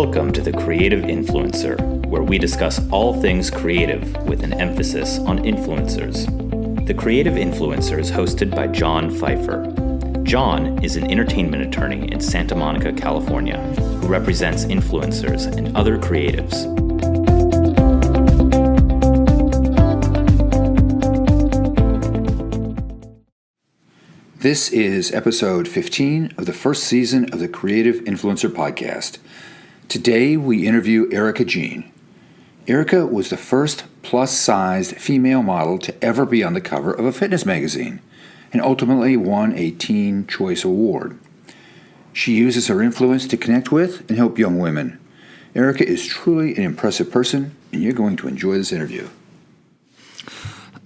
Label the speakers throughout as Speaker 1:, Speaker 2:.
Speaker 1: Welcome to The Creative Influencer, where we discuss all things creative with an emphasis on influencers. The Creative Influencer is hosted by John Pfeiffer. John is an entertainment attorney in Santa Monica, California, who represents influencers and other creatives.
Speaker 2: This is episode 15 of the first season of the Creative Influencer podcast. Today we interview Erica Jean. Erica was the first plus-sized female model to ever be on the cover of a fitness magazine and ultimately won a Teen Choice Award. She uses her influence to connect with and help young women. Erica is truly an impressive person, and you're going to enjoy this interview.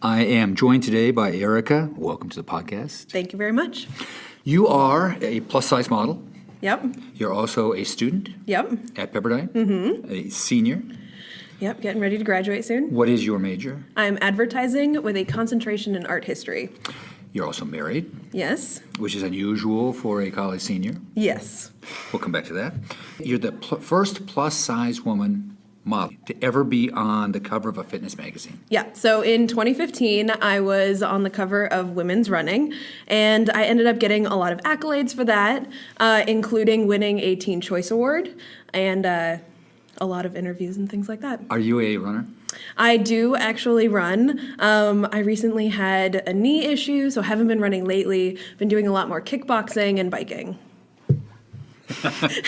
Speaker 2: I am joined today by Erica. Welcome to the podcast.
Speaker 3: Thank you very much.
Speaker 2: You are a plus-size model.
Speaker 3: Yep.
Speaker 2: You're also a student.
Speaker 3: Yep.
Speaker 2: At Pepperdine. A senior.
Speaker 3: Yep, getting ready to graduate soon.
Speaker 2: What is your major?
Speaker 3: I'm advertising with a concentration in art history.
Speaker 2: You're also married.
Speaker 3: Yes.
Speaker 2: Which is unusual for a college senior.
Speaker 3: Yes.
Speaker 2: We'll come back to that. You're the first plus-size woman model to ever be on the cover of a fitness magazine.
Speaker 3: Yeah, so in 2015, I was on the cover of Women's Running, and I ended up getting a lot of accolades for that, including winning a Teen Choice Award and a lot of interviews and things like that.
Speaker 2: Are you a runner?
Speaker 3: I do actually run. I recently had a knee issue, so haven't been running lately. Been doing a lot more kickboxing and biking.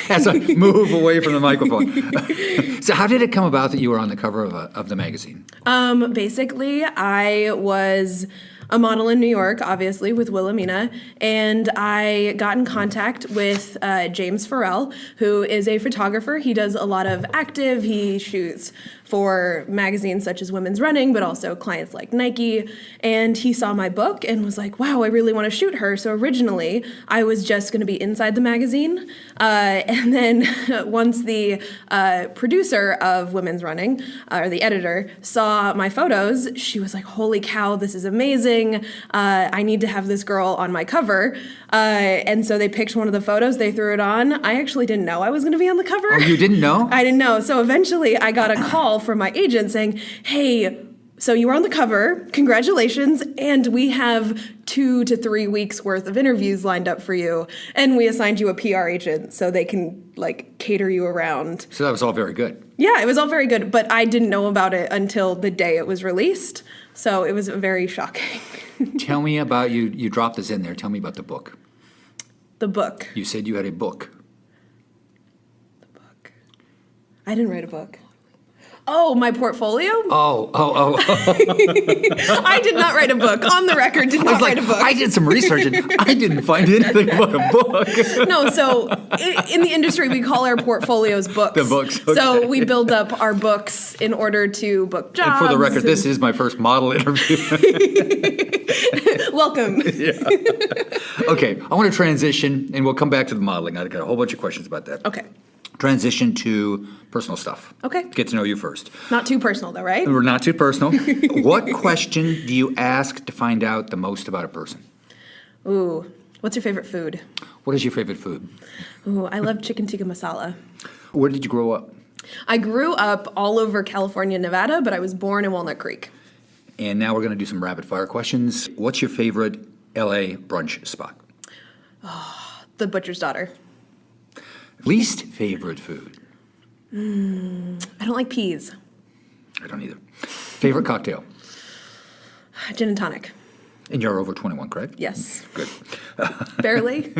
Speaker 2: As I move away from the microphone. So how did it come about that you were on the cover of the magazine?
Speaker 3: Basically, I was a model in New York, obviously, with Wilhelmina, and I got in contact with James Farrell, who is a photographer. He does a lot of active. He shoots for magazines such as Women's Running, but also clients like Nike, and he saw my book and was like, wow, I really want to shoot her. So originally, I was just going to be inside the magazine, and then once the producer of Women's Running, or the editor, saw my photos, she was like, holy cow, this is amazing. I need to have this girl on my cover. And so they picked one of the photos, they threw it on. I actually didn't know I was going to be on the cover.
Speaker 2: Oh, you didn't know?
Speaker 3: I didn't know. So eventually I got a call from my agent saying, hey, so you were on the cover, congratulations, and we have 2 to 3 weeks worth of interviews lined up for you, and we assigned you a PR agent so they can cater you around.
Speaker 2: So that was all very good.
Speaker 3: Yeah, it was all very good, but I didn't know about it until the day it was released, so it was very shocking.
Speaker 2: Tell me about, you dropped this in there, tell me about the book.
Speaker 3: The book.
Speaker 2: You said you had a book.
Speaker 3: The book. I didn't write a book. Oh, my portfolio?
Speaker 2: Oh.
Speaker 3: I did not write a book. On the record, did not write a book.
Speaker 2: I did some research and I didn't find anything about a book.
Speaker 3: No, so in the industry, we call our portfolios books.
Speaker 2: The books, okay.
Speaker 3: So we build up our books in order to book jobs.
Speaker 2: And for the record, this is my first model interview.
Speaker 3: Welcome.
Speaker 2: Yeah. Okay, I want to transition, and we'll come back to the modeling. I've got a whole bunch of questions about that.
Speaker 3: Okay.
Speaker 2: Transition to personal stuff.
Speaker 3: Okay.
Speaker 2: Get to know you first.
Speaker 3: Not too personal, though, right?
Speaker 2: We're not too personal. What question do you ask to find out the most about a person?
Speaker 3: Ooh, what's your favorite food?
Speaker 2: What is your favorite food?
Speaker 3: Ooh, I love chicken tikka masala.
Speaker 2: Where did you grow up?
Speaker 3: I grew up all over California, Nevada, but I was born in Walnut Creek.
Speaker 2: And now we're going to do some rapid fire questions. What's your favorite LA brunch spot?
Speaker 3: The Butcher's Daughter.
Speaker 2: Least favorite food?
Speaker 3: I don't like peas.
Speaker 2: I don't either. Favorite cocktail?
Speaker 3: Gin and tonic.
Speaker 2: And you're over 21, correct?
Speaker 3: Yes.
Speaker 2: Good.
Speaker 3: Barely.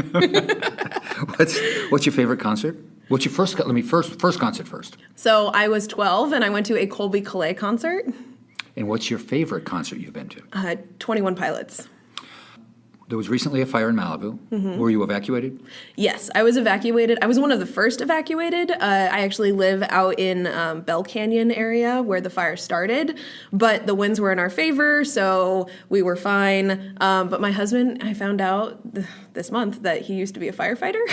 Speaker 2: What's your favorite concert? What's your first? Let me first concert first.
Speaker 3: So I was 12 and I went to a Colby Calais concert.
Speaker 2: And what's your favorite concert you've been to?
Speaker 3: 21 Pilots.
Speaker 2: There was recently a fire in Malibu. Mm-hmm. Were you evacuated?
Speaker 3: Yes, I was evacuated. I was one of the first evacuated. I actually live out in Bell Canyon area where the fire started, but the winds were in our favor, so we were fine. But my husband, I found out this month that he used to be a firefighter.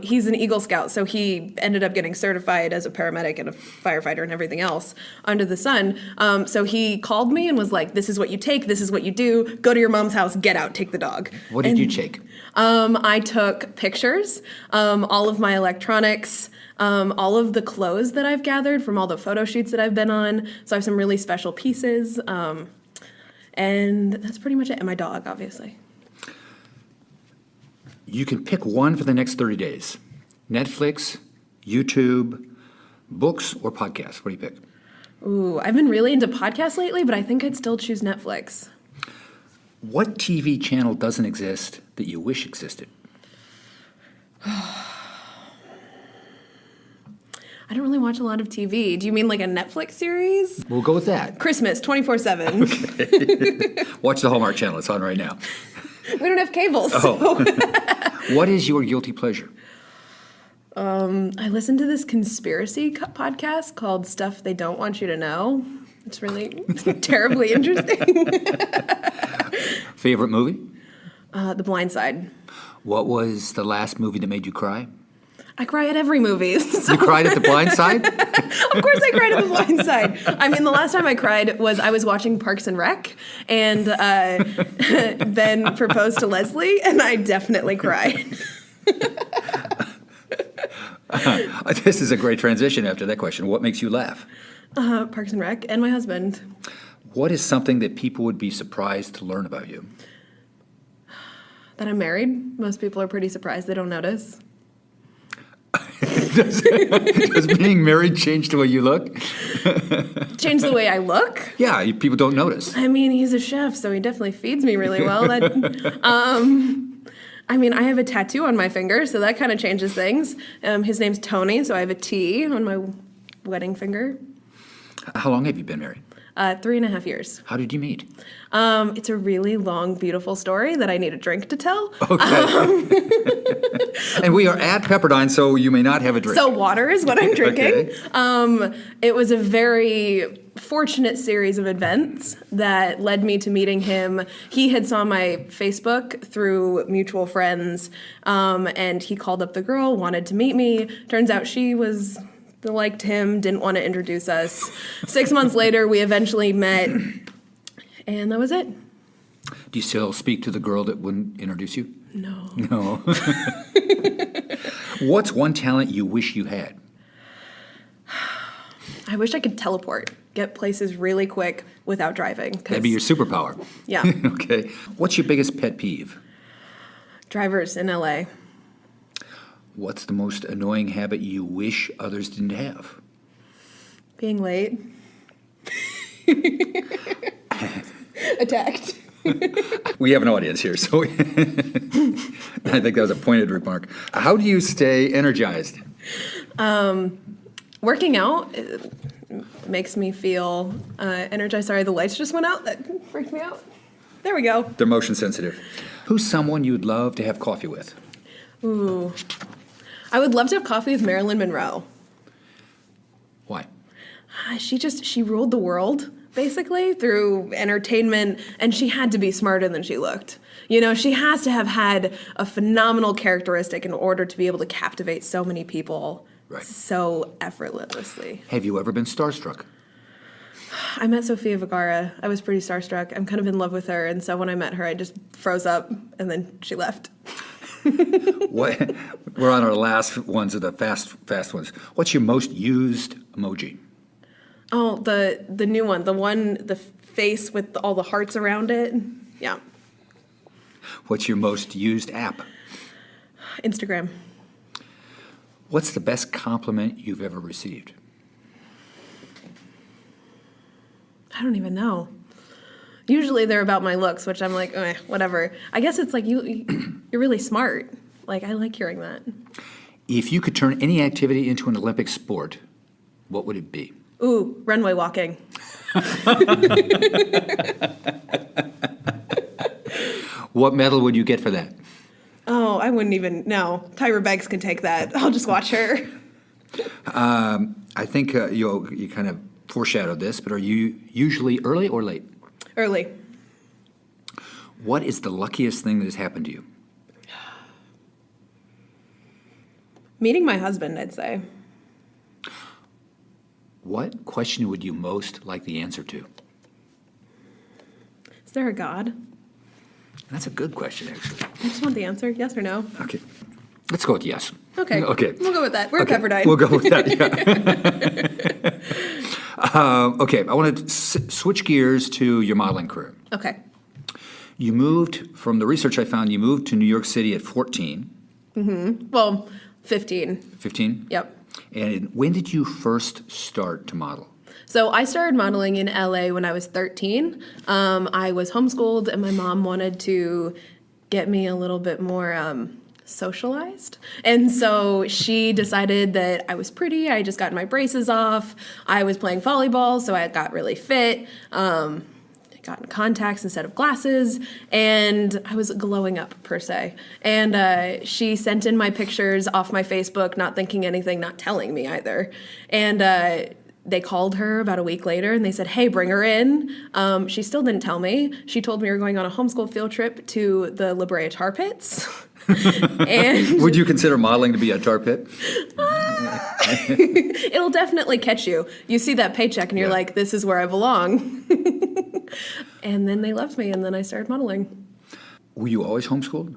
Speaker 3: He's an Eagle Scout, so he ended up getting certified as a paramedic and a firefighter and everything else under the sun. So he called me and was like, this is what you take, this is what you do, go to your mom's house, get out, take the dog.
Speaker 2: What did you take?
Speaker 3: I took pictures, all of my electronics, all of the clothes that I've gathered from all the photo shoots that I've been on. So I have some really special pieces. And that's pretty much it. And my dog, obviously.
Speaker 2: You can pick one for the next 30 days. Netflix, YouTube, books, or podcasts. What do you pick?
Speaker 3: Ooh, I've been really into podcasts lately, but I think I'd still choose Netflix.
Speaker 2: What TV channel doesn't exist that you wish existed?
Speaker 3: I don't really watch a lot of TV. Do you mean like a Netflix series?
Speaker 2: We'll go with that.
Speaker 3: Christmas, 24/7.
Speaker 2: Okay. Watch the Hallmark Channel. It's on right now.
Speaker 3: We don't have cable, so.
Speaker 2: Oh. What is your guilty pleasure?
Speaker 3: I listened to this conspiracy podcast called Stuff They Don't Want You to Know. It's really terribly interesting.
Speaker 2: Favorite movie?
Speaker 3: The Blind Side.
Speaker 2: What was the last movie that made you cry?
Speaker 3: I cry at every movie. So.
Speaker 2: You cried at The Blind Side?
Speaker 3: Of course I cried at The Blind Side. I mean, the last time I cried was I was watching Parks and Rec, and Ben proposed to Leslie, and I definitely cried.
Speaker 2: This is a great transition after that question. What makes you laugh?
Speaker 3: Parks and Rec and my husband.
Speaker 2: What is something that people would be surprised to learn about you?
Speaker 3: That I'm married. Most people are pretty surprised they don't notice.
Speaker 2: Does being married change the way you look?
Speaker 3: Change the way I look?
Speaker 2: Yeah, people don't notice.
Speaker 3: I mean, he's a chef, so he definitely feeds me really well. I mean, I have a tattoo on my finger, so that kind of changes things. His name's Tony, so I have a T on my wedding finger.
Speaker 2: How long have you been married?
Speaker 3: 3.5 years.
Speaker 2: How did you meet?
Speaker 3: It's a really long, beautiful story that I need a drink to tell.
Speaker 2: Okay. And we are at Pepperdine, so you may not have a drink.
Speaker 3: So water is what I'm drinking.
Speaker 2: Okay.
Speaker 3: It was a very fortunate series of events that led me to meeting him. He had saw my Facebook through mutual friends, and he called up the girl, wanted to meet me. Turns out she liked him, didn't want to introduce us. 6 months later, we eventually met, and that was it.
Speaker 2: Do you still speak to the girl that wouldn't introduce you?
Speaker 3: No.
Speaker 2: No. What's one talent you wish you had?
Speaker 3: I wish I could teleport, get places really quick without driving.
Speaker 2: That'd be your superpower.
Speaker 3: Yeah.
Speaker 2: Okay. What's your biggest pet peeve?
Speaker 3: Drivers in LA.
Speaker 2: What's the most annoying habit you wish others didn't have?
Speaker 3: Being late. Attacked.
Speaker 2: We have an audience here, so I think that was a pointed remark. How do you stay energized?
Speaker 3: Working out makes me feel energized. Sorry, the lights just went out. That freaked me out. There we go.
Speaker 2: They're motion sensitive. Who's someone you'd love to have coffee with?
Speaker 3: Ooh. I would love to have coffee with Marilyn Monroe.
Speaker 2: Why?
Speaker 3: She ruled the world, basically, through entertainment, and she had to be smarter than she looked. You know, she has to have had a phenomenal characteristic in order to be able to captivate so many people so effortlessly.
Speaker 2: Have you ever been starstruck?
Speaker 3: I met Sofia Vergara. I was pretty starstruck. I'm kind of in love with her, and so when I met her, I just froze up, and then she left.
Speaker 2: What? We're on our last ones of the fast ones. What's your most used emoji?
Speaker 3: Oh, the new one, the face with all the hearts around it. Yeah.
Speaker 2: What's your most used app?
Speaker 3: Instagram.
Speaker 2: What's the best compliment you've ever received?
Speaker 3: I don't even know. Usually they're about my looks, which I'm like, whatever. I guess it's like you're really smart. Like, I like hearing that.
Speaker 2: If you could turn any activity into an Olympic sport, what would it be?
Speaker 3: Ooh, runway walking.
Speaker 2: What medal would you get for that?
Speaker 3: Oh, I wouldn't even know. Tyra Banks can take that. I'll just watch her.
Speaker 2: I think you kind of foreshadowed this, but are you usually early or late?
Speaker 3: Early.
Speaker 2: What is the luckiest thing that has happened to you?
Speaker 3: Meeting my husband, I'd say.
Speaker 2: What question would you most like the answer to?
Speaker 3: Is there a God?
Speaker 2: That's a good question, actually.
Speaker 3: I just want the answer, yes or no.
Speaker 2: Okay. Let's go with yes.
Speaker 3: Okay.
Speaker 2: Okay.
Speaker 3: We'll go with that. We're
Speaker 2: Okay.
Speaker 3: Pepperdine.
Speaker 2: We'll go with that, yeah. Okay, I want to switch gears to your modeling career.
Speaker 3: Okay.
Speaker 2: You moved, from the research I found, you moved to New York City at 14.
Speaker 3: Well, 15.
Speaker 2: 15?
Speaker 3: Yep.
Speaker 2: And when did you first start to model?
Speaker 3: So I started modeling in LA when I was 13. I was homeschooled, and my mom wanted to get me a little bit more socialized. And so she decided that I was pretty. I just got my braces off. I was playing volleyball, so I got really fit. I got in contacts instead of glasses, and I was glowing up, per se. And she sent in my pictures off my Facebook, not thinking anything, not telling me either. And they called her about a week later, and they said, hey, bring her in. She still didn't tell me. She told me we were going on a homeschool field trip to the La Brea tar pits. And
Speaker 2: Would you consider modeling to be a tar pit?
Speaker 3: it'll definitely catch you. You see that paycheck, and you're like, this is where I belong. And then they loved me, and then I started modeling.
Speaker 2: Were you always homeschooled?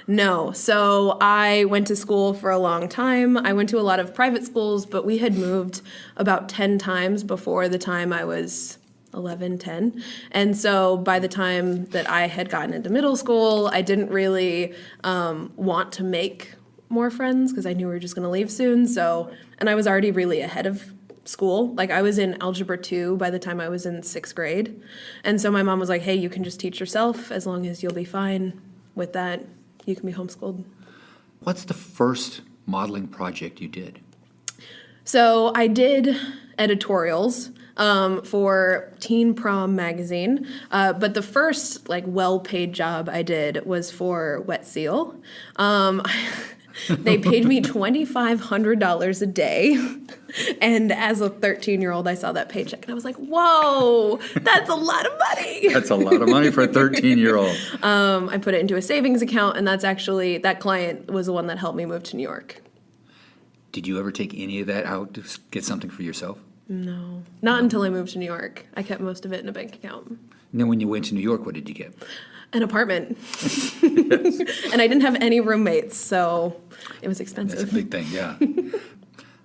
Speaker 3: No. So I went to school for a long time. I went to a lot of private schools, but we had moved about 10 times before the time I was 11, 10. And so by the time that I had gotten into middle school, I didn't really want to make more friends because I knew we were just going to leave soon. And I was already really ahead of school. Like, I was in Algebra 2 by the time I was in 6th grade. And so my mom was like, hey, you can just teach yourself as long as you'll be fine with that. You can be homeschooled.
Speaker 2: What's the first modeling project you did?
Speaker 3: So I did editorials for Teen Prom magazine, but the first well-paid job I did was for Wet Seal. They paid me $2,500 a day, and as a 13-year-old, I saw that paycheck, and I was like, whoa, that's a lot of money.
Speaker 2: That's a lot of money for a 13-year-old.
Speaker 3: I put it into a savings account, and that client was the one that helped me move to New York.
Speaker 2: Did you ever take any of that out to get something for yourself?
Speaker 3: No, not until I moved to New York. I kept most of it in a bank account.
Speaker 2: And then when you went to New York, what did you get?
Speaker 3: An apartment. And I didn't have any roommates, so it was expensive.
Speaker 2: That's a big thing, yeah.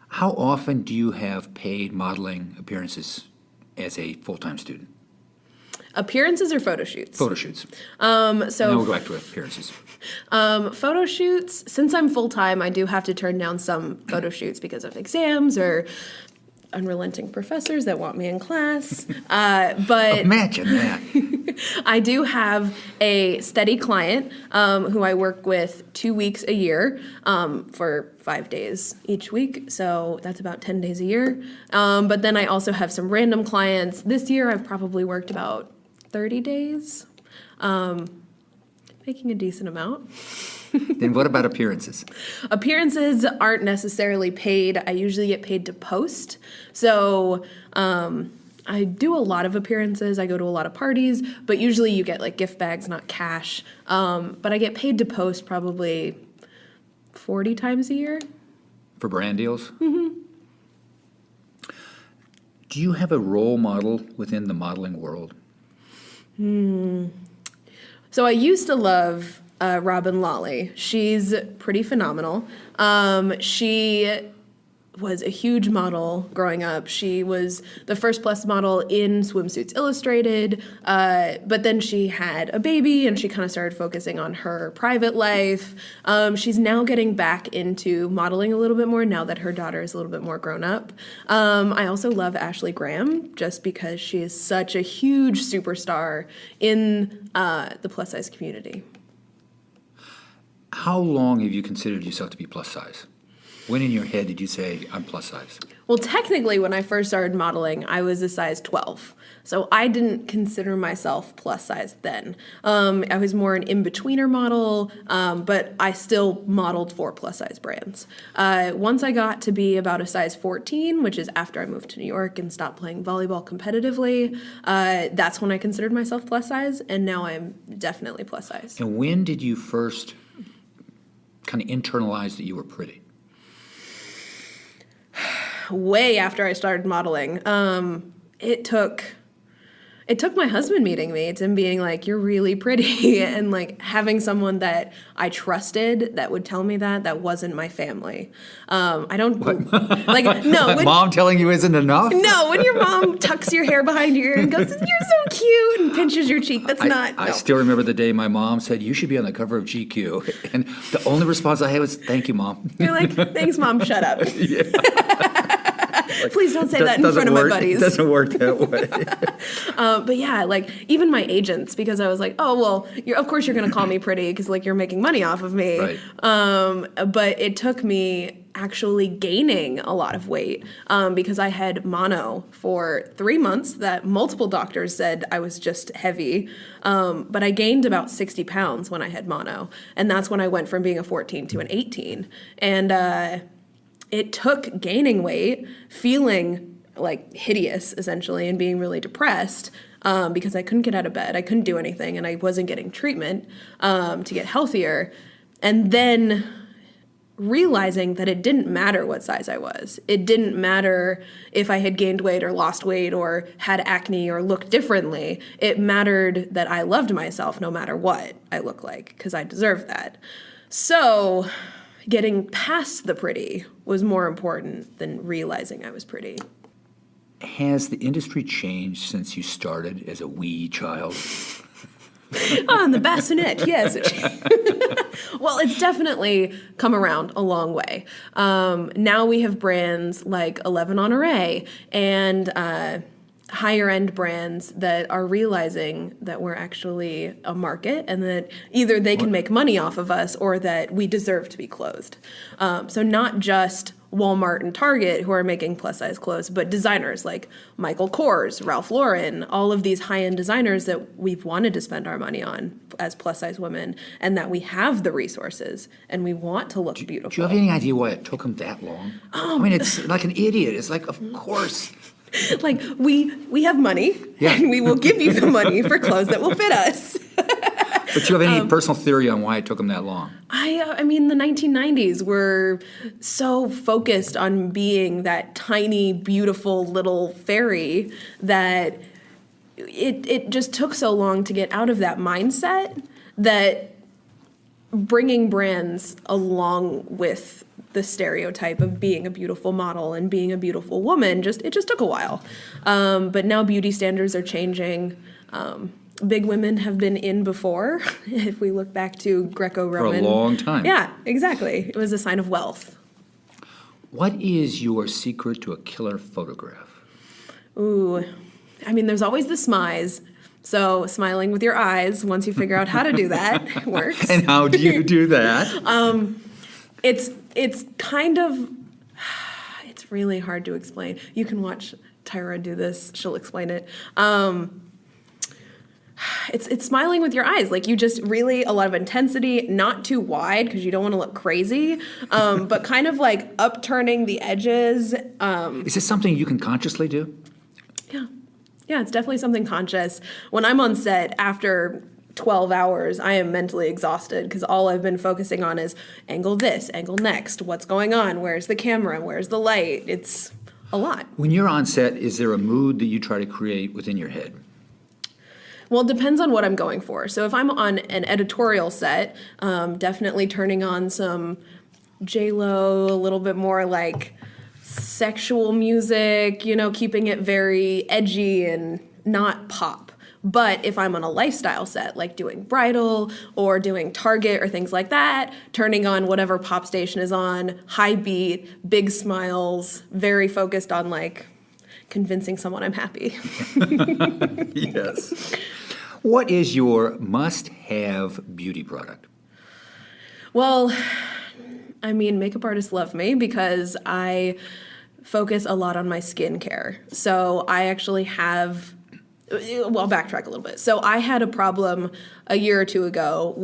Speaker 2: How often do you have paid modeling appearances as a full-time student?
Speaker 3: Appearances or photo shoots?
Speaker 2: Photo shoots.
Speaker 3: So
Speaker 2: And then we'll go back to appearances.
Speaker 3: photo shoots, since I'm full-time, I do have to turn down some photo shoots because of exams or unrelenting professors that want me in class. But
Speaker 2: Imagine that.
Speaker 3: I do have a steady client who I work with 2 weeks a year for 5 days each week. So that's about 10 days a year. But then I also have some random clients. This year I've probably worked about 30 days, making a decent amount.
Speaker 2: Then what about appearances?
Speaker 3: Appearances aren't necessarily paid. I usually get paid to post. So I do a lot of appearances. I go to a lot of parties, but usually you get gift bags, not cash. But I get paid to post probably 40 times a year.
Speaker 2: For brand deals? Mm-hmm. Do you have a role model within the modeling world?
Speaker 3: So I used to love Robin Lawley. She's pretty phenomenal. She was a huge model growing up. She was the first plus model in Swimsuits Illustrated, but then she had a baby and she kind of started focusing on her private life. She's now getting back into modeling a little bit more now that her daughter is a little bit more grown up. I also love Ashley Graham just because she is such a huge superstar in the plus size community.
Speaker 2: How long have you considered yourself to be plus size? When in your head did you say, I'm plus size?
Speaker 3: Well, technically, when I first started modeling, I was a size 12. So I didn't consider myself plus size then. I was more an in-betweener model, but I still modeled for plus size brands. Once I got to be about a size 14, which is after I moved to New York and stopped playing volleyball competitively, that's when I considered myself plus size, and now I'm definitely plus size.
Speaker 2: And when did you first kind of internalize that you were pretty?
Speaker 3: Way after I started modeling. It took It took my husband meeting me and being like, "You're really pretty," and like having someone that I trusted that would tell me that wasn't my family. I don't like no.
Speaker 2: Mom telling you isn't enough?
Speaker 3: No, when your mom tucks your hair behind your ear and goes, "You're so cute," and pinches your cheek. That's not.
Speaker 2: I still remember the day my mom said, "You should be on the cover of GQ," and the only response I had was, "Thank you, Mom."
Speaker 3: You're like, "Thanks, Mom. Shut up." Please don't say that in front of my buddies.
Speaker 2: It doesn't work that way.
Speaker 3: But yeah, like even my agents, because I was like, oh, well, of course you're going to call me pretty because like you're making money off of me.
Speaker 2: Right.
Speaker 3: But it took me actually gaining a lot of weight because I had mono for 3 months that multiple doctors said I was just heavy. But I gained about 60 pounds when I had mono. And that's when I went from being a 14 to an 18. And it took gaining weight, feeling like hideous essentially, and being really depressed because I couldn't get out of bed. I couldn't do anything, and I wasn't getting treatment to get healthier. And then realizing that it didn't matter what size I was. It didn't matter if I had gained weight or lost weight or had acne or looked differently. It mattered that I loved myself no matter what I look like, because I deserve that. So getting past the pretty was more important than realizing I was pretty.
Speaker 2: Has the industry changed since you started as a wee child?
Speaker 3: On the bassinet, yes. Well, it's definitely come around a long way. Now we have brands like 11 on Array and higher end brands that are realizing that we're actually a market and that either they can make money off of us or that we deserve to be clothed. So not just Walmart and Target who are making plus size clothes, but designers like Michael Kors, Ralph Lauren, all of these high end designers that we've wanted to spend our money on as plus size women, and that we have the resources and we want to look beautiful.
Speaker 2: Do you have any idea why it took them that long? I mean, it's like an idiot. It's like, of course.
Speaker 3: Like we have money, and we will give you the money for clothes that will fit us.
Speaker 2: But do you have any personal theory on why it took them that long?
Speaker 3: I mean, the 1990s were so focused on being that tiny, beautiful little fairy that it just took so long to get out of that mindset that bringing brands along with the stereotype of being a beautiful model and being a beautiful woman, it just took a while. But now beauty standards are changing. Big women have been in before, if we look back to Greco-Roman.
Speaker 2: For a long time.
Speaker 3: Yeah, exactly. It was a sign of wealth.
Speaker 2: What is your secret to a killer photograph?
Speaker 3: Ooh, I mean, there's always the smize. So smiling with your eyes, once you figure out how to do that, works.
Speaker 2: And how do you do that?
Speaker 3: It's kind of, it's really hard to explain. You can watch Tyra do this. She'll explain it. It's smiling with your eyes. Like you just really, a lot of intensity, not too wide because you don't want to look crazy, but kind of like upturning the edges.
Speaker 2: Is this something you can consciously do?
Speaker 3: Yeah, it's definitely something conscious. When I'm on set after 12 hours, I am mentally exhausted because all I've been focusing on is angle this, angle next, what's going on, where's the camera, where's the light. It's a lot.
Speaker 2: When you're on set, is there a mood that you try to create within your head?
Speaker 3: Well, it depends on what I'm going for. So if I'm on an editorial set, definitely turning on some J-Lo, a little bit more like sexual music, keeping it very edgy and not pop. But if I'm on a lifestyle set, like doing bridal or doing Target or things like that, turning on whatever pop station is on, high beat, big smiles, very focused on like convincing someone I'm happy.
Speaker 2: Yes. What is your must-have beauty product?
Speaker 3: Well, I mean, makeup artists love me because I focus a lot on my skincare. So I actually have, well, I'll backtrack a little bit. So I had a problem a year or two ago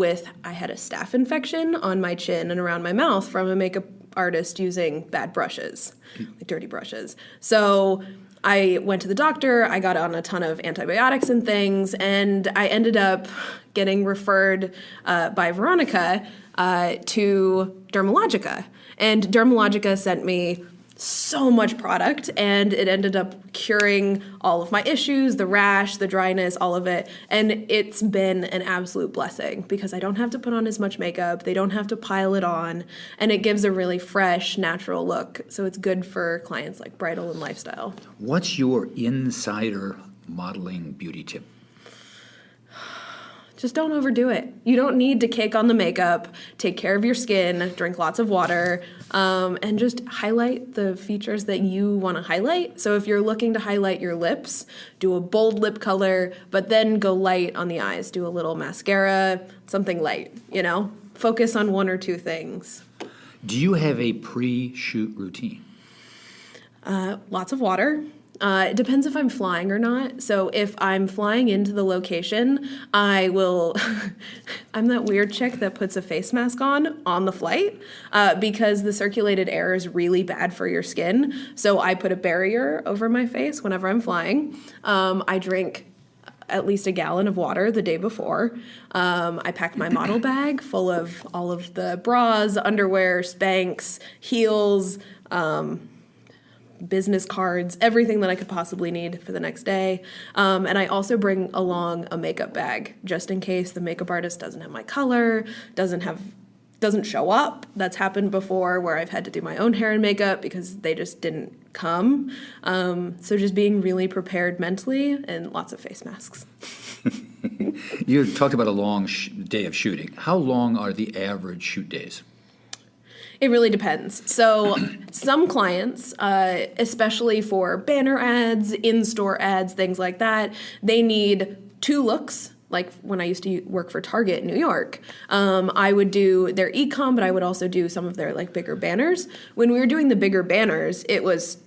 Speaker 3: I had a staph infection on my chin and around my mouth from a makeup artist using bad brushes, like dirty brushes. So I went to the doctor, I got on a ton of antibiotics and things, and I ended up getting referred by Veronica to Dermalogica. And Dermalogica sent me so much product, and it ended up curing all of my issues, the rash, the dryness, all of it. And it's been an absolute blessing because I don't have to put on as much makeup. They don't have to pile it on, and it gives a really fresh, natural look. So it's good for clients like bridal and lifestyle.
Speaker 2: What's your insider modeling beauty tip?
Speaker 3: Just don't overdo it. You don't need to cake on the makeup. Take care of your skin, drink lots of water, and just highlight the features that you want to highlight. So if you're looking to highlight your lips, do a bold lip color, but then go light on the eyes. Do a little mascara, something light, Focus on one or two things.
Speaker 2: Do you have a pre-shoot routine?
Speaker 3: Lots of water. It depends if I'm flying or not. So if I'm flying into the location, I will, I'm that weird chick that puts a face mask on the flight because the circulated air is really bad for your skin. So I put a barrier over my face whenever I'm flying. I drink at least a gallon of water the day before. I pack my model bag full of all of the bras, underwear, Spanx, heels, business cards, everything that I could possibly need for the next day. And I also bring along a makeup bag just in case the makeup artist doesn't have my color, doesn't show up. That's happened before where I've had to do my own hair and makeup because they just didn't come. So just being really prepared mentally and lots of face masks.
Speaker 2: You talked about a long day of shooting. How long are the average shoot days?
Speaker 3: It really depends. So some clients, especially for banner ads, in-store ads, things like that, they need 2 looks. Like when I used to work for Target in New York, I would do their e-com, but I would also do some of their bigger banners. When we were doing the bigger banners, it was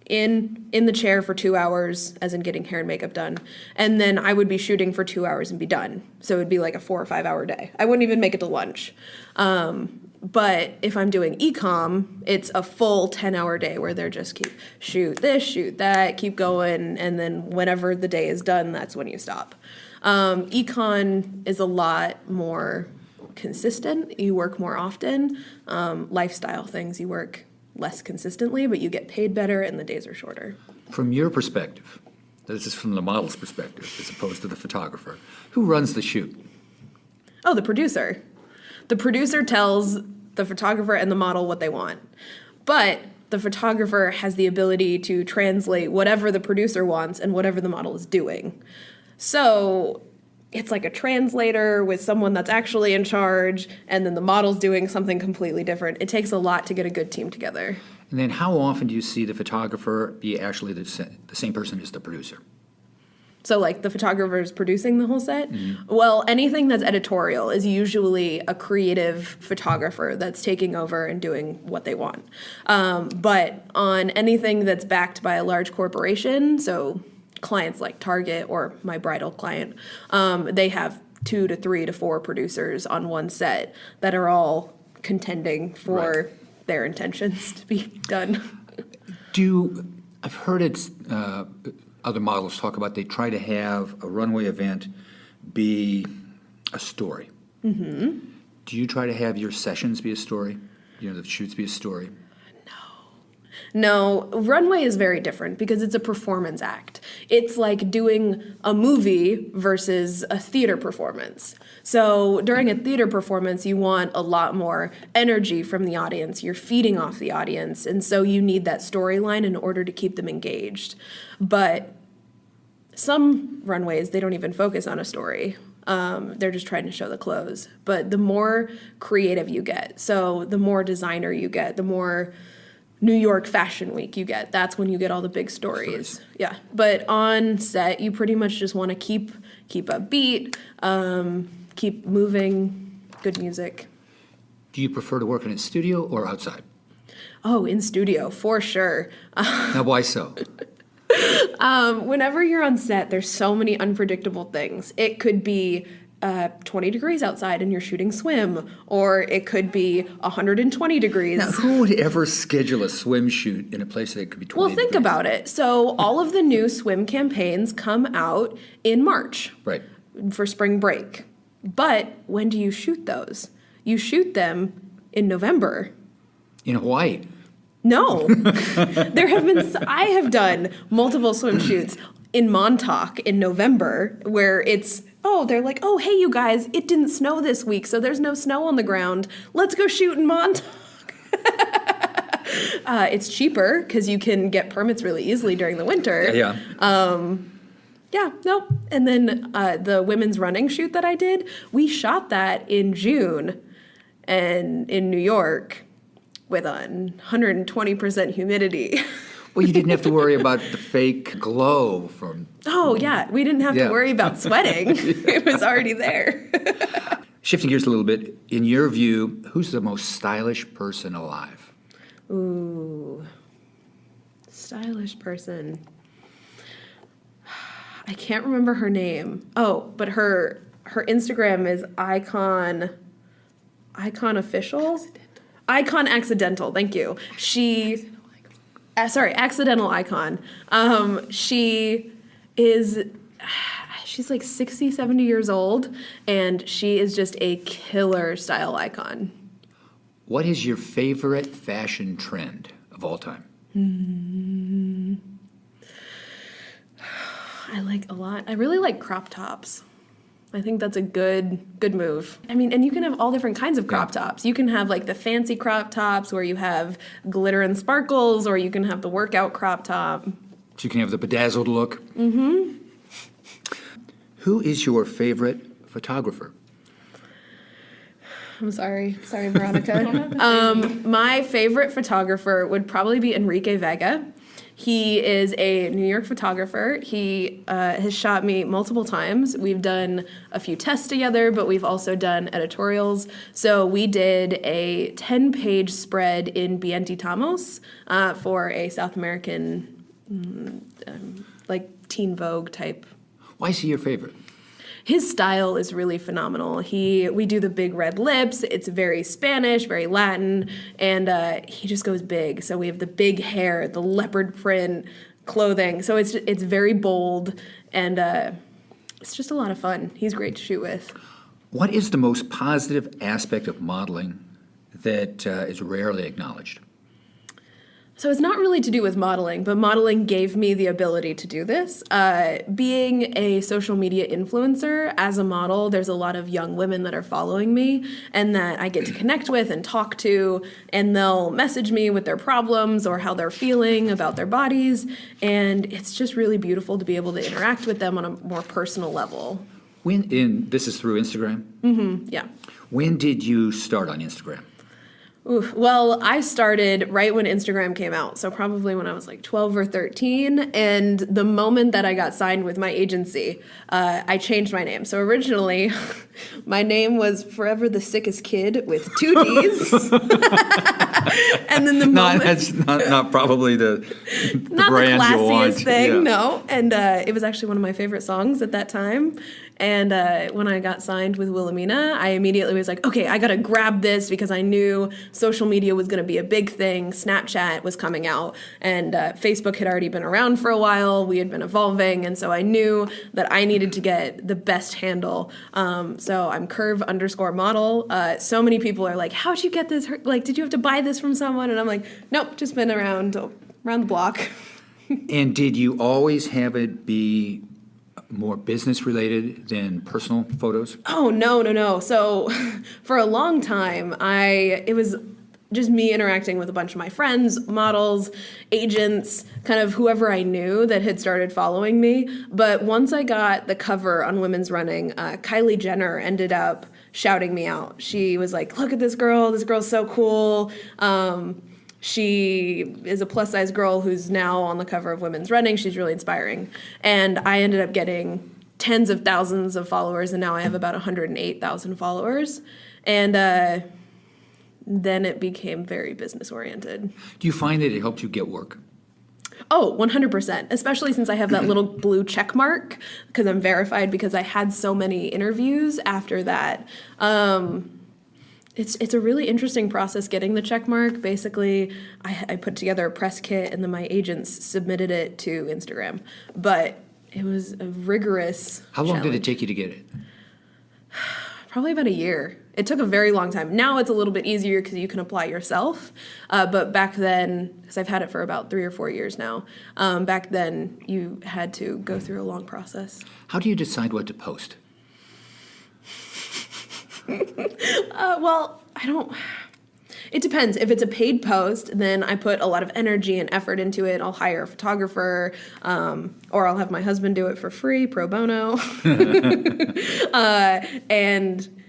Speaker 3: in the chair for 2 hours, as in getting hair and makeup done. And then I would be shooting for 2 hours and be done. So it would be like a 4 or 5 hour day. I wouldn't even make it to lunch. But if I'm doing e-com, it's a full 10-hour day where they're just keep shoot this, shoot that, keep going, and then whenever the day is done, that's when you stop. E-con is a lot more consistent. You work more often. Lifestyle things, you work less consistently, but you get paid better and the days are shorter.
Speaker 2: From your perspective, this is from the model's perspective as opposed to the photographer, who runs the shoot?
Speaker 3: Oh, the producer. The producer tells the photographer and the model what they want. But the photographer has the ability to translate whatever the producer wants and whatever the model is doing. So it's like a translator with someone that's actually in charge, and then the model's doing something completely different. It takes a lot to get a good team together.
Speaker 2: And then how often do you see the photographer be actually the same person as the producer?
Speaker 3: So the photographer is producing the whole set? Mm-hmm. Well, anything that's editorial is usually a creative photographer that's taking over and doing what they want. But on anything that's backed by a large corporation, so clients like Target or my bridal client, they have 2 to 3 to 4 producers on one set that are all contending for their intentions to be done.
Speaker 2: I've heard it's... other models talk about they try to have a runway event be a story. Mm-hmm. Do you try to have your sessions be a story? The shoots be a story?
Speaker 3: No, runway is very different because it's a performance act. It's like doing a movie versus a theater performance. So during a theater performance, you want a lot more energy from the audience. You're feeding off the audience, and so you need that storyline in order to keep them engaged. But some runways, they don't even focus on a story. They're just trying to show the clothes. But the more creative you get, so the more designer you get, the more New York Fashion Week you get, that's when you get all the big stories. Yeah, but on set, you pretty much just want to keep upbeat, keep moving, good music.
Speaker 2: Do you prefer to work in a studio or outside?
Speaker 3: Oh, in studio, for sure.
Speaker 2: Now, why so?
Speaker 3: Whenever you're on set, there's so many unpredictable things. It could be 20 degrees outside and you're shooting swim, or it could be 120 degrees.
Speaker 2: Now, who would ever schedule a swim shoot in a place that could be 20
Speaker 3: Well,
Speaker 2: degrees?
Speaker 3: think about it. So all of the new swim campaigns come out in March.
Speaker 2: Right.
Speaker 3: For spring break. But when do you shoot those? You shoot them in November.
Speaker 2: In Hawaii.
Speaker 3: No. I have done multiple swim shoots in Montauk in November where they're like, oh, hey, you guys, it didn't snow this week, so there's no snow on the ground. Let's go shoot in Montauk. It's cheaper because you can get permits really easily during the winter.
Speaker 2: Yeah.
Speaker 3: Yeah, no. And then the women's running shoot that I did, we shot that in June and in New York with 120% humidity.
Speaker 2: Well, you didn't have to worry about the fake glow from...
Speaker 3: Oh, yeah. We didn't have to worry about sweating. It was already there.
Speaker 2: Shifting gears a little bit, in your view, who's the most stylish person alive?
Speaker 3: Ooh. Stylish person. I can't remember her name. Oh, but her Instagram is Icon Official? Icon Accidental, thank you. Accidental Icon. She's like 60, 70 years old, and she is just a killer style icon.
Speaker 2: What is your favorite fashion trend of all time?
Speaker 3: I like a lot. I really like crop tops. I think that's a good move. I mean, and you can have all different kinds of crop tops. You can have like the fancy crop tops where you have glitter and sparkles, or you can have the workout crop top.
Speaker 2: So you can have the bedazzled look. Mm-hmm. Who is your favorite photographer?
Speaker 3: I'm sorry, Veronica. My favorite photographer would probably be Enrique Vega. He is a New York photographer. He has shot me multiple times. We've done a few tests together, but we've also done editorials. So we did a 10-page spread in Vientitamos for a South American, like Teen Vogue type.
Speaker 2: Why is he your favorite?
Speaker 3: His style is really phenomenal. We do the big red lips. It's very Spanish, very Latin, and he just goes big. So we have the big hair, the leopard print clothing. So it's very bold, and it's just a lot of fun. He's great to shoot with.
Speaker 2: What is the most positive aspect of modeling that is rarely acknowledged?
Speaker 3: So it's not really to do with modeling, but modeling gave me the ability to do this. Being a social media influencer as a model, there's a lot of young women that are following me and that I get to connect with and talk to, and they'll message me with their problems or how they're feeling about their bodies, and it's just really beautiful to be able to interact with them on a more personal level.
Speaker 2: This is through Instagram?
Speaker 3: Mm-hmm, yeah.
Speaker 2: When did you start on Instagram?
Speaker 3: Well, I started right when Instagram came out, so probably when I was like 12 or 13, and the moment that I got signed with my agency, I changed my name. So originally, my name was Forever the Sickest Kid with 2 Ds. And then
Speaker 2: That's not probably the
Speaker 3: not
Speaker 2: brand
Speaker 3: the
Speaker 2: you want.
Speaker 3: classiest thing, no. And it was actually one of my favorite songs at that time. And when I got signed with Wilhelmina, I immediately was like, okay, I got to grab this because I knew social media was going to be a big thing. Snapchat was coming out, and Facebook had already been around for a while. We had been evolving, and so I knew that I needed to get the best handle. So I'm curve_model. So many people are like, how'd you get this? Like, did you have to buy this from someone? And I'm like, nope, just been around the block.
Speaker 2: And did you always have it be more business related than personal photos?
Speaker 3: Oh, no. So for a long time, it was just me interacting with a bunch of my friends, models, agents, kind of whoever I knew that had started following me. But once I got the cover on Women's Running, Kylie Jenner ended up shouting me out. She was like, look at this girl's so cool. She is a plus-size girl who's now on the cover of Women's Running. She's really inspiring. And I ended up getting tens of thousands of followers, and now I have about 108,000 followers. And then it became very business-oriented.
Speaker 2: Do you find that it helped you get work?
Speaker 3: Oh, 100%, especially since I have that little blue check mark because I'm verified because I had so many interviews after that. It's a really interesting process getting the check mark. Basically, I put together a press kit and then my agents submitted it to Instagram. But it was a rigorous
Speaker 2: How long
Speaker 3: challenge.
Speaker 2: did it take you to get it?
Speaker 3: Probably about a year. It took a very long time. Now it's a little bit easier because you can apply yourself. But back then, because I've had it for about 3 or 4 years now, back then you had to go through a long process.
Speaker 2: How do you decide what to post?
Speaker 3: Well, I don't. It depends. If it's a paid post, then I put a lot of energy and effort into it. I'll hire a photographer, or I'll have my husband do it for free, pro bono. And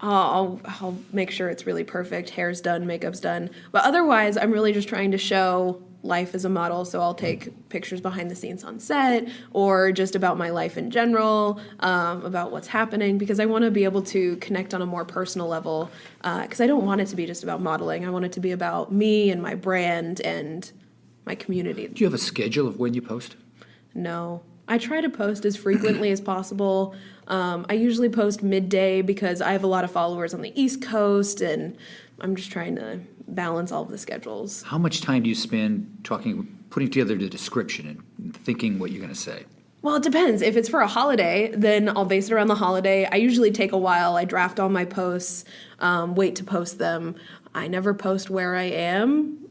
Speaker 3: I'll make sure it's really perfect. Hair's done, makeup's done. But otherwise, I'm really just trying to show life as a model. So I'll take pictures behind the scenes on set, or just about my life in general, about what's happening, because I want to be able to connect on a more personal level, because I don't want it to be just about modeling. I want it to be about me and my brand and my community.
Speaker 2: Do you have a schedule of when you post?
Speaker 3: No. I try to post as frequently as possible. I usually post midday because I have a lot of followers on the East Coast, and I'm just trying to balance all of the schedules.
Speaker 2: How much time do you spend putting together the description and thinking what you're going to say?
Speaker 3: Well, it depends. If it's for a holiday, then I'll base it around the holiday. I usually take a while. I draft all my posts, wait to post them. I never post where I am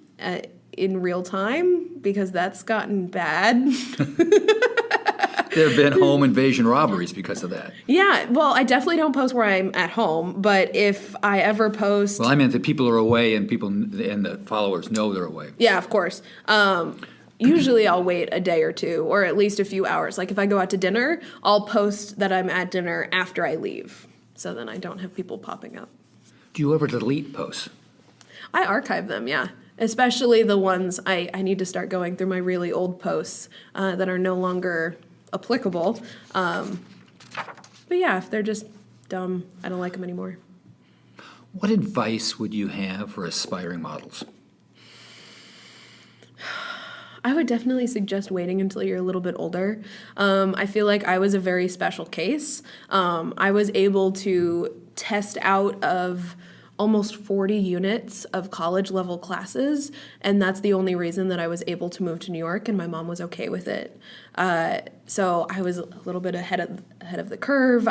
Speaker 3: in real time because that's gotten bad.
Speaker 2: There have been home invasion robberies because of that.
Speaker 3: Yeah, well, I definitely don't post where I'm at home, but if I ever post...
Speaker 2: Well, I meant that people are away and the followers know they're away.
Speaker 3: Yeah, of course. Usually I'll wait a day or two, or at least a few hours. Like if I go out to dinner, I'll post that I'm at dinner after I leave, so then I don't have people popping up.
Speaker 2: Do you ever delete posts?
Speaker 3: I archive them, yeah. Especially the ones I need to start going through my really old posts that are no longer applicable. But yeah, if they're just dumb, I don't like them anymore.
Speaker 2: What advice would you have for aspiring models?
Speaker 3: I would definitely suggest waiting until you're a little bit older. I feel like I was a very special case. I was able to test out of almost 40 units of college level classes, and that's the only reason that I was able to move to New York, and my mom was okay with it. So I was a little bit ahead of the curve.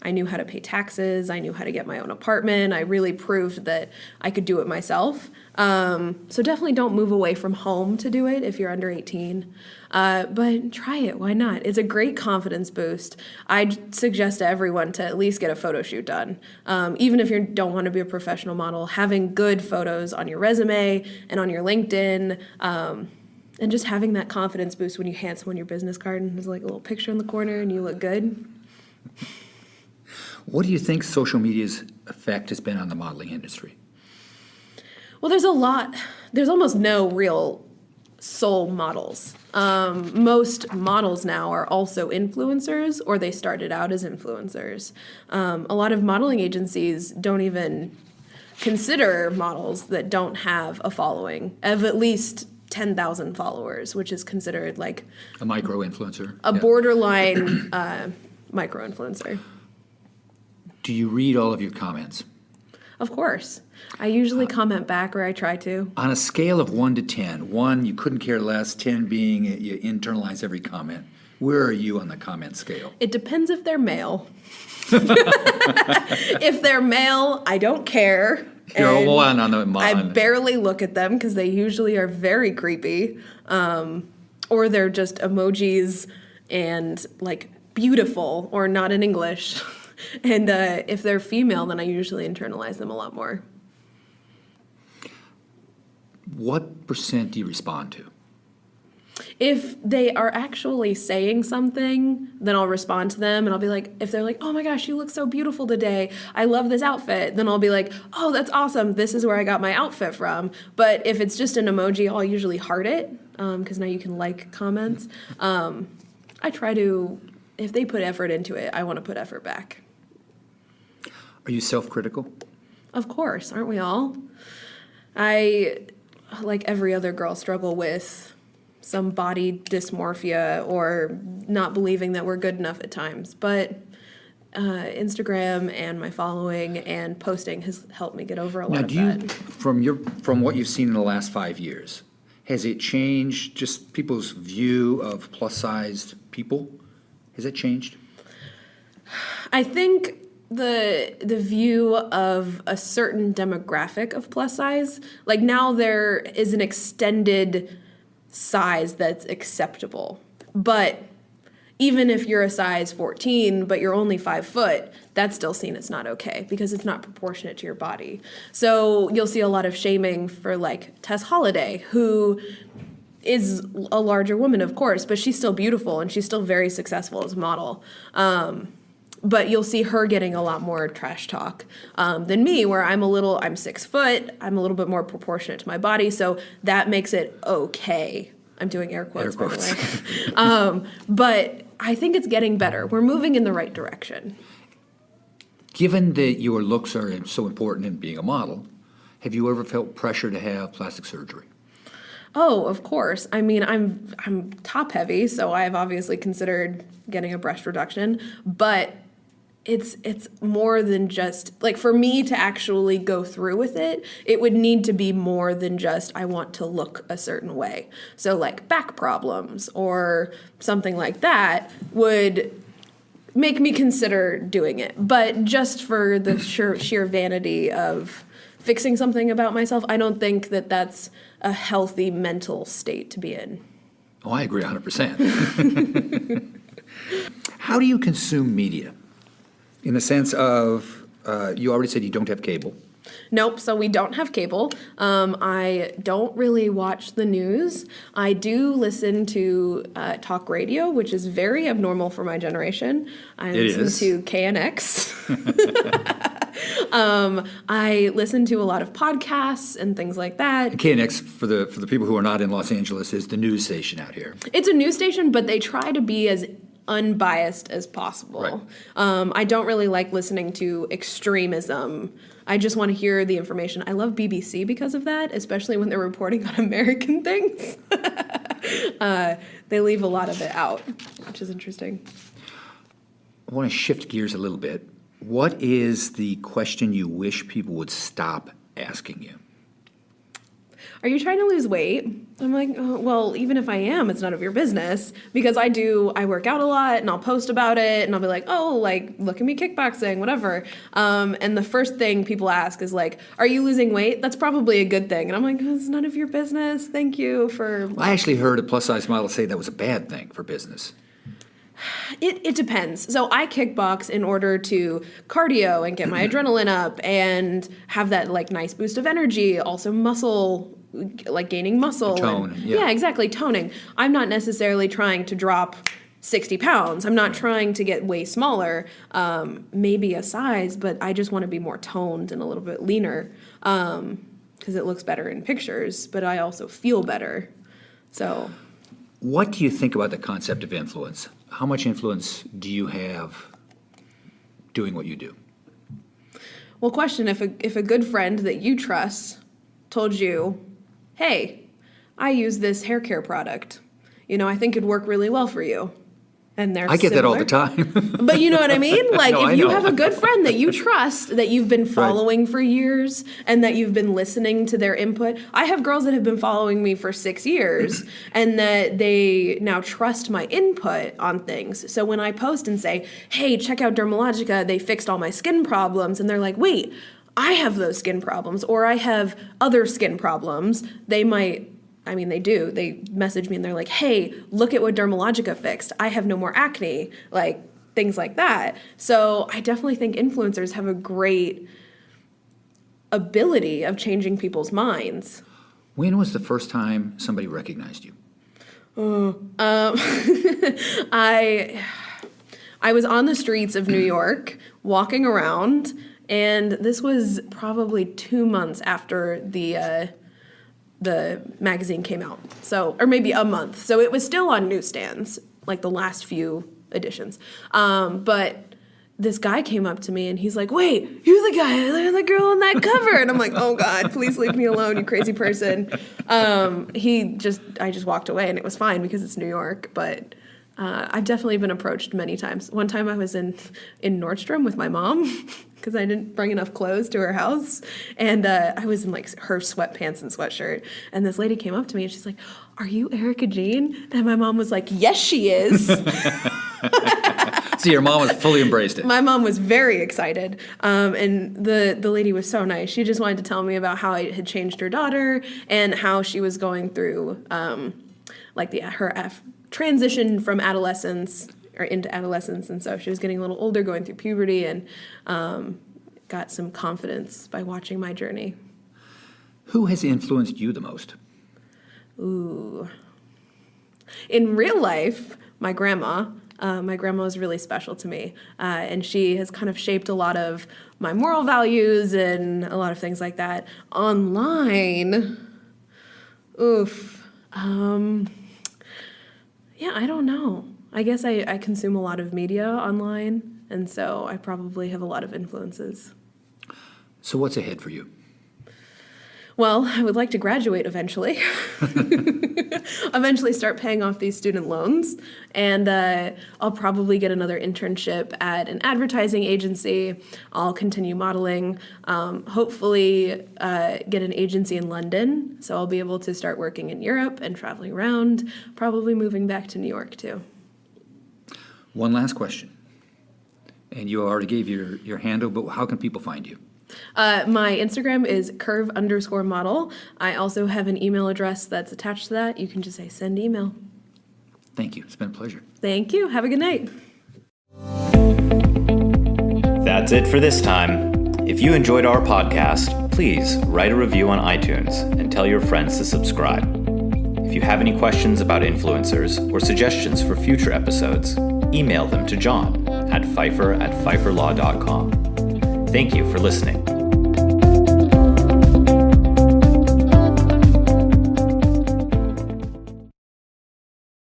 Speaker 3: I knew how to pay taxes. I knew how to get my own apartment. I really proved that I could do it myself. So definitely don't move away from home to do it if you're under 18. But try it. Why not? It's a great confidence boost. I'd suggest to everyone to at least get a photo shoot done. Even if you don't want to be a professional model, having good photos on your resume and on your LinkedIn, and just having that confidence boost when you hand someone your business card and there's like a little picture in the corner and you look good.
Speaker 2: What do you think social media's effect has been on the modeling industry?
Speaker 3: Well, there's almost no real sole models. Most models now are also influencers, or they started out as influencers. A lot of modeling agencies don't even consider models that don't have a following of at least 10,000 followers, which is considered like
Speaker 2: a micro-influencer?
Speaker 3: A borderline micro-influencer.
Speaker 2: Do you read all of your comments?
Speaker 3: Of course. I usually comment back, or I try to.
Speaker 2: On a scale of 1 to 10, 1, you couldn't care less, 10 being you internalize every comment. Where are you on the comment scale?
Speaker 3: It depends if they're male. If they're male, I don't care.
Speaker 2: You're a 1 on the
Speaker 3: I barely look at them because they usually are very creepy. Or they're just emojis and like beautiful or not in English. And if they're female, then I usually internalize them a lot more.
Speaker 2: What % do you respond to?
Speaker 3: If they are actually saying something, then I'll respond to them, and I'll be like, if they're like, oh my gosh, you look so beautiful today, I love this outfit, then I'll be like, oh, that's awesome, this is where I got my outfit from. But if it's just an emoji, I'll usually heart it, because now you can like comments. I try to, if they put effort into it, I want to put effort back.
Speaker 2: Are you self-critical?
Speaker 3: Of course, aren't we all? I, like every other girl, struggle with some body dysmorphia or not believing that we're good enough at times. But Instagram and my following and posting has helped me get over a lot of that.
Speaker 2: From what you've seen in the last 5 years, has it changed just people's view of plus-sized people? Has it changed?
Speaker 3: I think the view of a certain demographic of plus size. Like now there is an extended size that's acceptable. But even if you're a size 14, but you're only 5 foot, that's still seen as not okay because it's not proportionate to your body. So you'll see a lot of shaming for like Tess Holliday, who is a larger woman, of course, but she's still beautiful and she's still very successful as a model. But you'll see her getting a lot more trash talk than me, where I'm 6 foot, I'm a little bit more proportionate to my body, so that makes it okay. I'm doing air quotes, by the way. But I think it's getting better. We're moving in the right direction.
Speaker 2: Given that your looks are so important in being a model, have you ever felt pressure to have plastic surgery?
Speaker 3: Oh, of course. I mean, I'm top heavy, so I've obviously considered getting a breast reduction, but it's more than just, like, for me to actually go through with it, it would need to be more than just I want to look a certain way. So like back problems or something like that would make me consider doing it. But just for the sheer vanity of fixing something about myself, I don't think that that's a healthy mental state to be in.
Speaker 2: Oh, I agree 100%. How do you consume media? In the sense of, you already said you don't have cable.
Speaker 3: Nope, so we don't have cable. I don't really watch the news. I do listen to talk radio, which is very abnormal for my generation. I listen to KNX. I listen to a lot of podcasts and things like that.
Speaker 2: KNX, for the people who are not in Los Angeles, is the news station out here.
Speaker 3: It's a news station, but they try to be as unbiased as possible.
Speaker 2: Right.
Speaker 3: I don't really like listening to extremism. I just want to hear the information. I love BBC because of that, especially when they're reporting on American things. They leave a lot of it out, which is interesting.
Speaker 2: I want to shift gears a little bit. What is the question you wish people would stop asking you?
Speaker 3: Are you trying to lose weight? I'm like, oh, well, even if I am, it's none of your business, because I work out a lot and I'll post about it and I'll be like, oh, like, look at me kickboxing, whatever. And the first thing people ask is like, are you losing weight? That's probably a good thing. And I'm like, it's none of your business. Thank you for...
Speaker 2: I actually heard a plus-size model say that was a bad thing for business.
Speaker 3: It depends. So I kickbox in order to cardio and get my adrenaline up and have that like nice boost of energy, also muscle, like gaining muscle.
Speaker 2: Tone.
Speaker 3: Yeah, exactly, toning. I'm not necessarily trying to drop 60 pounds. I'm not trying to get way smaller, maybe a size, but I just want to be more toned and a little bit leaner because it looks better in pictures, but I also feel better. So...
Speaker 2: What do you think about the concept of influence? How much influence do you have doing what you do?
Speaker 3: Well, question, if a good friend that you trust told you, hey, I use this hair care product, I think it'd work really well for you. And they're
Speaker 2: I get
Speaker 3: similar.
Speaker 2: that all the time.
Speaker 3: But you know what I mean? Like,
Speaker 2: No,
Speaker 3: if
Speaker 2: I
Speaker 3: you
Speaker 2: know.
Speaker 3: have a good friend that you trust, that you've been following for years, and that you've been listening to their input. I have girls that have been following me for 6 years, and that they now trust my input on things. So when I post and say, hey, check out Dermalogica, they fixed all my skin problems, and they're like, wait, I have those skin problems, or I have other skin problems, they might... I mean, they do. They message me and they're like, hey, look at what Dermalogica fixed. I have no more acne, like things like that. So I definitely think influencers have a great ability of changing people's minds.
Speaker 2: When was the first time somebody recognized you?
Speaker 3: I was on the streets of New York walking around, and this was probably 2 months after the magazine came out, or maybe a month. So it was still on newsstands, like the last few editions. But this guy came up to me and he's like, wait, you're the guy, the girl on that cover. And I'm like, oh God, please leave me alone, you crazy person. I just walked away, and it was fine because it's New York, but I've definitely been approached many times. One time I was in Nordstrom with my mom because I didn't bring enough clothes to her house. And I was in like her sweatpants and sweatshirt. And this lady came up to me and she's like, are you Erica Jean? And my mom was like, yes, she is.
Speaker 2: See, your mom was fully embraced it.
Speaker 3: My mom was very excited, and the lady was so nice. She just wanted to tell me about how it had changed her daughter and how she was going through her transition from adolescence or into adolescence, and so she was getting a little older, going through puberty, and got some confidence by watching my journey.
Speaker 2: Who has influenced you the most?
Speaker 3: Ooh. In real life, my grandma. My grandma was really special to me, and she has kind of shaped a lot of my moral values and a lot of things like that. Online, yeah, I don't know. I guess I consume a lot of media online, and so I probably have a lot of influences.
Speaker 2: So what's ahead for you?
Speaker 3: Well, I would like to graduate eventually. Eventually start paying off these student loans. And I'll probably get another internship at an advertising agency. I'll continue modeling. Hopefully get an agency in London. So I'll be able to start working in Europe and traveling around, probably moving back to New York too.
Speaker 2: One last question. And you already gave your handle, but how can people find you?
Speaker 3: My Instagram is curve_model. I also have an email address that's attached to that. You can just say send email.
Speaker 2: Thank you. It's been a pleasure.
Speaker 3: Thank you. Have a good night.
Speaker 1: That's it for this time. If you enjoyed our podcast, please write a review on iTunes and tell your friends to subscribe. If you have any questions about influencers or suggestions for future episodes, email them to John at Pfeiffer@pfeifferlaw.com. Thank you for listening.